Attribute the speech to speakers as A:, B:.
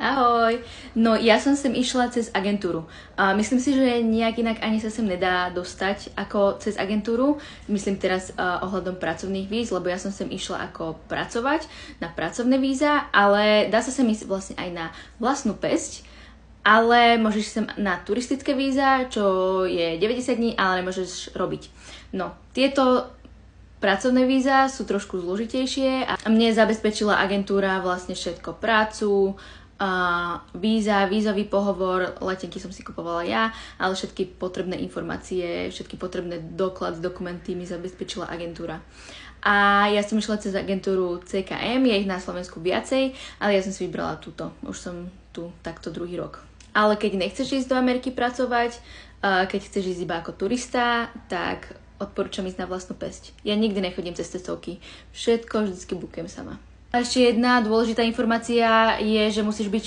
A: Ahoj! No ja som sem išla cez agentúru. Myslím si, že nejak inak ani sa sem nedá dostať ako cez agentúru. Myslím teraz ohľadom pracovných víz, lebo ja som sem išla ako pracovať na pracovné víza, ale dá sa sem ísť vlastne aj na vlastnú pesť, ale môžeš sem na turistické víza, čo je 90 dní, ale nemôžeš robiť. No, tieto pracovné víza sú trošku zložitejšie a mne zabezpečila agentúra vlastne všetko, prácu, víza, vízový pohovor, letenky som si kupovala ja, ale všetky potrebné informácie, všetky potrebné doklady, dokumenty mi zabezpečila agentúra. A ja som išla cez agentúru CKM, je ich na Slovensku viacej, ale ja som si vybrala túto. Už som tu takto druhý rok. Ale keď nechceš ísť do Ameriky pracovať, keď chceš ísť iba ako turista, tak odporúčam ísť na vlastnú pesť. Ja nikdy nechodím cez cestovky. Všetko vždycky bookujem sama. A ešte jedna dôležitá informácia je, že musíš byť